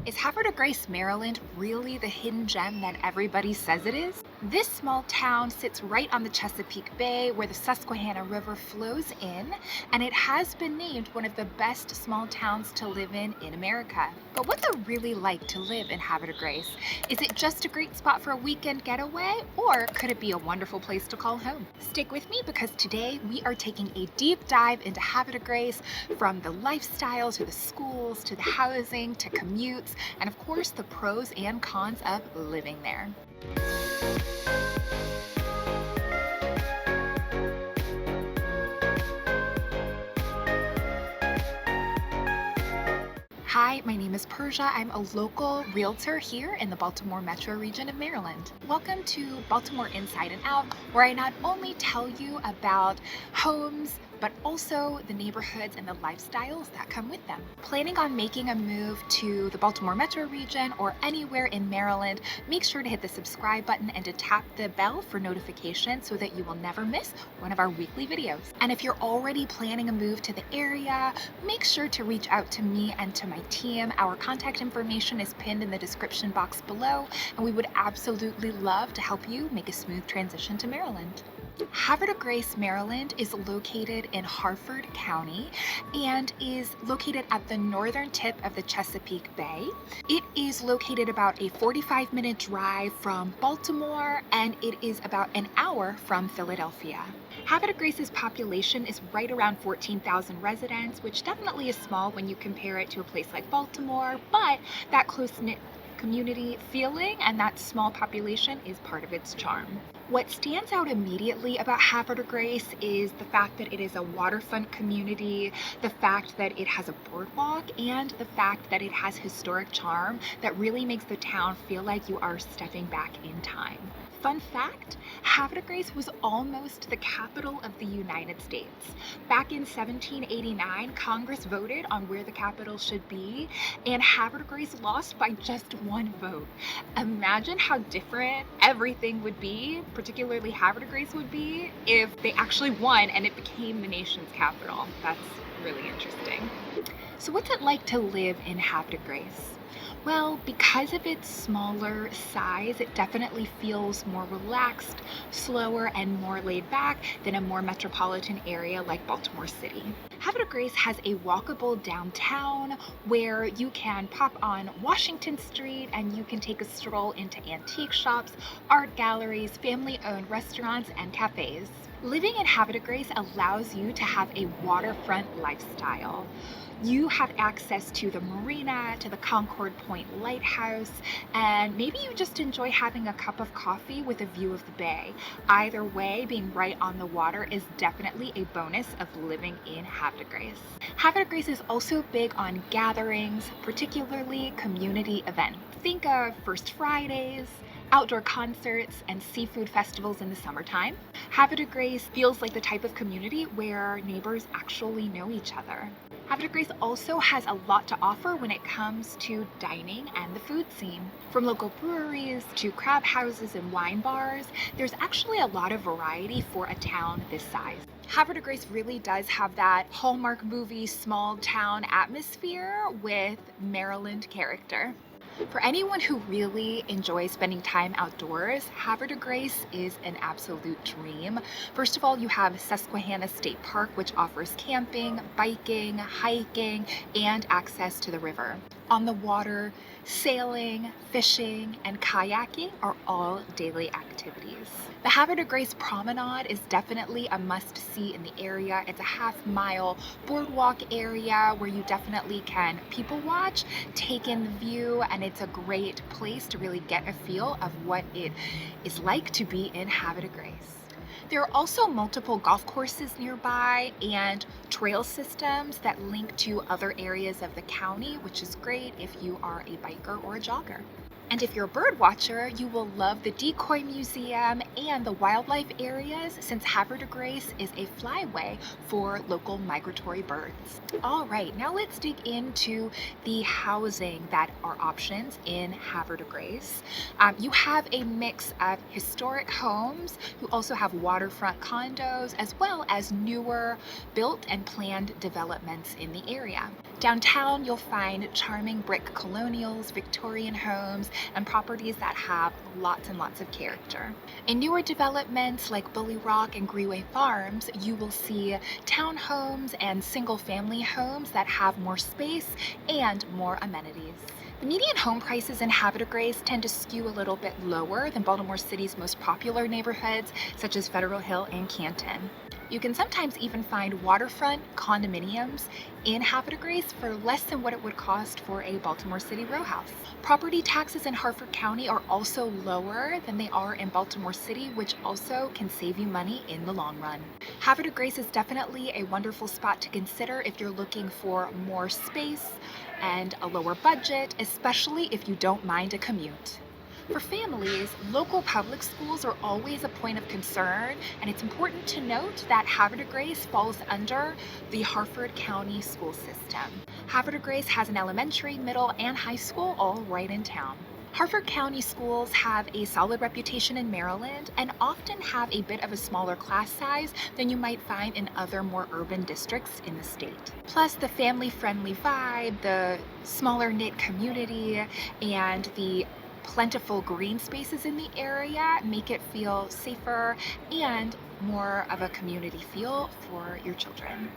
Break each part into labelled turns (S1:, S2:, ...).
S1: Is Havre de Grace, Maryland really the hidden gem that everybody says it is? This small town sits right on the Chesapeake Bay where the Susquehanna River flows in, and it has been named one of the best small towns to live in America. But what's it really like to live in Havre de Grace? Is it just a great spot for a weekend getaway, or could it be a wonderful place to call home? Stick with me because today we are taking a deep dive into Havre de Grace, from the lifestyle to the schools to the housing to commutes, and of course the pros and cons of living there. Hi, my name is Persia. I'm a local realtor here in the Baltimore metro region of Maryland. Welcome to Baltimore Inside and Out, where I not only tell you about homes, but also the neighborhoods and the lifestyles that come with them. Planning on making a move to the Baltimore metro region or anywhere in Maryland, make sure to hit the subscribe button and to tap the bell for notifications so that you will never miss one of our weekly videos. And if you're already planning a move to the area, make sure to reach out to me and to my team. Our contact information is pinned in the description box below, and we would absolutely love to help you make a smooth transition to Maryland. Havre de Grace, Maryland is located in Harford County and is located at the northern tip of the Chesapeake Bay. It is located about a 45-minute drive from Baltimore, and it is about an hour from Philadelphia. Havre de Grace's population is right around 14,000 residents, which definitely is small when you compare it to a place like Baltimore, but that close-knit community feeling and that small population is part of its charm. What stands out immediately about Havre de Grace is the fact that it is a waterfront community, the fact that it has a boardwalk, and the fact that it has historic charm that really makes the town feel like you are stepping back in time. Fun fact, Havre de Grace was almost the capital of the United States. Back in 1789, Congress voted on where the capital should be, and Havre de Grace lost by just one vote. Imagine how different everything would be, particularly Havre de Grace would be, if they actually won and it became the nation's capital. That's really interesting. So what's it like to live in Havre de Grace? Well, because of its smaller size, it definitely feels more relaxed, slower, and more laid back than a more metropolitan area like Baltimore City. Havre de Grace has a walkable downtown where you can pop on Washington Street and you can take a stroll into antique shops, art galleries, family-owned restaurants, and cafes. Living in Havre de Grace allows you to have a waterfront lifestyle. You have access to the marina, to the Concord Point Lighthouse, and maybe you just enjoy having a cup of coffee with a view of the bay. Either way, being right on the water is definitely a bonus of living in Havre de Grace. Havre de Grace is also big on gatherings, particularly community events. Think of First Fridays, outdoor concerts, and seafood festivals in the summertime. Havre de Grace feels like the type of community where neighbors actually know each other. Havre de Grace also has a lot to offer when it comes to dining and the food scene. From local breweries to crab houses and wine bars, there's actually a lot of variety for a town this size. Havre de Grace really does have that Hallmark movie small town atmosphere with Maryland character. For anyone who really enjoys spending time outdoors, Havre de Grace is an absolute dream. First of all, you have Susquehanna State Park, which offers camping, biking, hiking, and access to the river. On the water, sailing, fishing, and kayaking are all daily activities. The Havre de Grace Promenade is definitely a must-see in the area. It's a half-mile boardwalk area where you definitely can people watch, take in the view, and it's a great place to really get a feel of what it is like to be in Havre de Grace. There are also multiple golf courses nearby and trail systems that link to other areas of the county, which is great if you are a biker or a jogger. And if you're a bird watcher, you will love the Decoy Museum and the wildlife areas since Havre de Grace is a flyway for local migratory birds. All right, now let's dig into the housing that are options in Havre de Grace. You have a mix of historic homes. You also have waterfront condos as well as newer built and planned developments in the area. Downtown, you'll find charming brick colonials, Victorian homes, and properties that have lots and lots of character. In newer developments like Bully Rock and Greenway Farms, you will see townhomes and single-family homes that have more space and more amenities. The median home prices in Havre de Grace tend to skew a little bit lower than Baltimore City's most popular neighborhoods, such as Federal Hill and Canton. You can sometimes even find waterfront condominiums in Havre de Grace for less than what it would cost for a Baltimore City row house. Property taxes in Harford County are also lower than they are in Baltimore City, which also can save you money in the long run. Havre de Grace is definitely a wonderful spot to consider if you're looking for more space and a lower budget, especially if you don't mind a commute. For families, local public schools are always a point of concern, and it's important to note that Havre de Grace falls under the Harford County school system. Havre de Grace has an elementary, middle, and high school all right in town. Harford County schools have a solid reputation in Maryland and often have a bit of a smaller class size than you might find in other more urban districts in the state. Plus, the family-friendly vibe, the smaller knit community, and the plentiful green spaces in the area make it feel safer and more of a community feel for your children.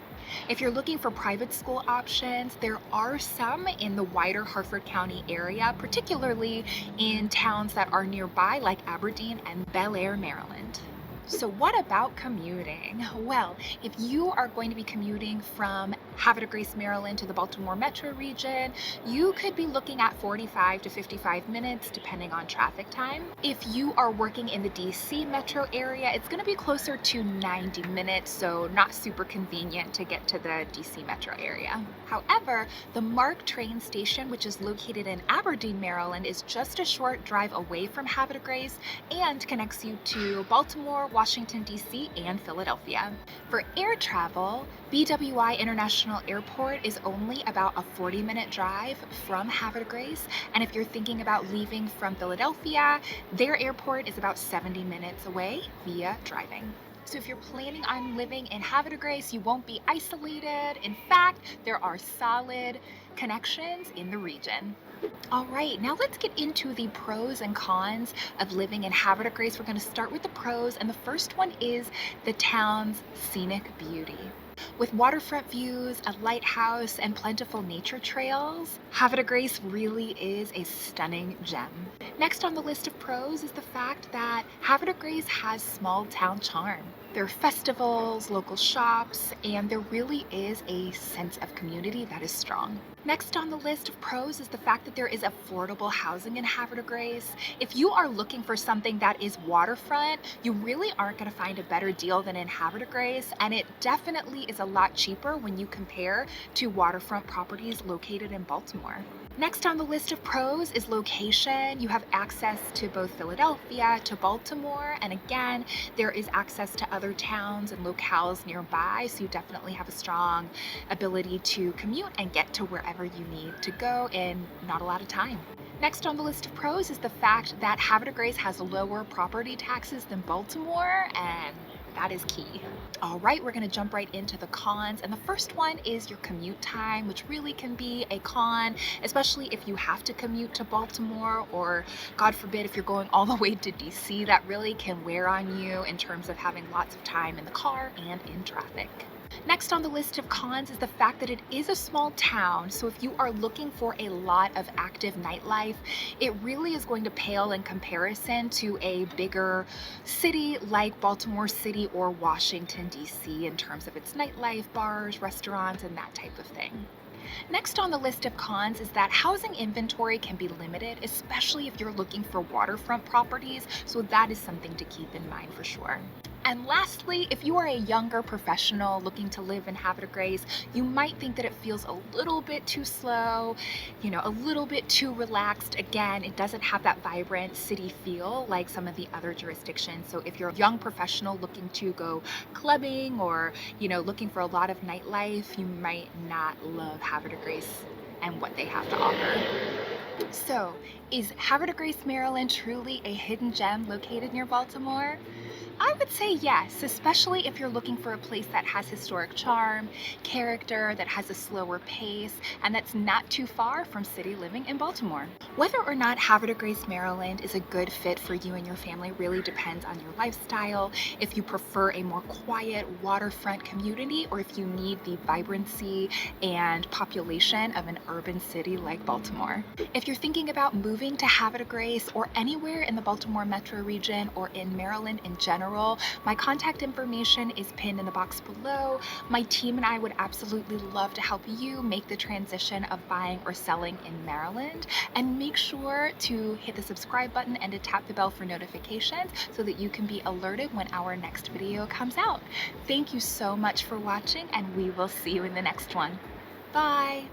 S1: If you're looking for private school options, there are some in the wider Harford County area, particularly in towns that are nearby like Aberdeen and Bel Air, Maryland. So what about commuting? Well, if you are going to be commuting from Havre de Grace, Maryland to the Baltimore metro region, you could be looking at 45 to 55 minutes depending on traffic time. If you are working in the DC metro area, it's going to be closer to 90 minutes, so not super convenient to get to the DC metro area. However, the MARC train station, which is located in Aberdeen, Maryland, is just a short drive away from Havre de Grace and connects you to Baltimore, Washington, D.C., and Philadelphia. For air travel, BWI International Airport is only about a 40-minute drive from Havre de Grace, and if you're thinking about leaving from Philadelphia, their airport is about 70 minutes away via driving. So if you're planning on living in Havre de Grace, you won't be isolated. In fact, there are solid connections in the region. All right, now let's get into the pros and cons of living in Havre de Grace. We're going to start with the pros, and the first one is the town's scenic beauty. With waterfront views, a lighthouse, and plentiful nature trails, Havre de Grace really is a stunning gem. Next on the list of pros is the fact that Havre de Grace has small town charm. There are festivals, local shops, and there really is a sense of community that is strong. Next on the list of pros is the fact that there is affordable housing in Havre de Grace. If you are looking for something that is waterfront, you really aren't going to find a better deal than in Havre de Grace, and it definitely is a lot cheaper when you compare to waterfront properties located in Baltimore. Next on the list of pros is location. You have access to both Philadelphia, to Baltimore, and again, there is access to other towns and locales nearby, so you definitely have a strong ability to commute and get to wherever you need to go in not a lot of time. Next on the list of pros is the fact that Havre de Grace has lower property taxes than Baltimore, and that is key. All right, we're going to jump right into the cons, and the first one is your commute time, which really can be a con, especially if you have to commute to Baltimore, or God forbid if you're going all the way to DC. That really can wear on you in terms of having lots of time in the car and in traffic. Next on the list of cons is the fact that it is a small town, so if you are looking for a lot of active nightlife, it really is going to pale in comparison to a bigger city like Baltimore City or Washington, D.C. in terms of its nightlife, bars, restaurants, and that type of thing. Next on the list of cons is that housing inventory can be limited, especially if you're looking for waterfront properties, so that is something to keep in mind for sure. And lastly, if you are a younger professional looking to live in Havre de Grace, you might think that it feels a little bit too slow, a little bit too relaxed. Again, it doesn't have that vibrant city feel like some of the other jurisdictions. So if you're a young professional looking to go clubbing or, looking for a lot of nightlife, you might not love Havre de Grace and what they have to offer. So, is Havre de Grace, Maryland truly a hidden gem located near Baltimore? I would say yes, especially if you're looking for a place that has historic charm, character, that has a slower pace, and that's not too far from city living in Baltimore. Whether or not Havre de Grace, Maryland is a good fit for you and your family really depends on your lifestyle, if you prefer a more quiet waterfront community, or if you need the vibrancy and population of an urban city like Baltimore. If you're thinking about moving to Havre de Grace or anywhere in the Baltimore metro region or in Maryland in general, my contact information is pinned in the box below. My team and I would absolutely love to help you make the transition of buying or selling in Maryland. And make sure to hit the subscribe button and to tap the bell for notifications so that you can be alerted when our next video comes out. Thank you so much for watching, and we will see you in the next one. Bye!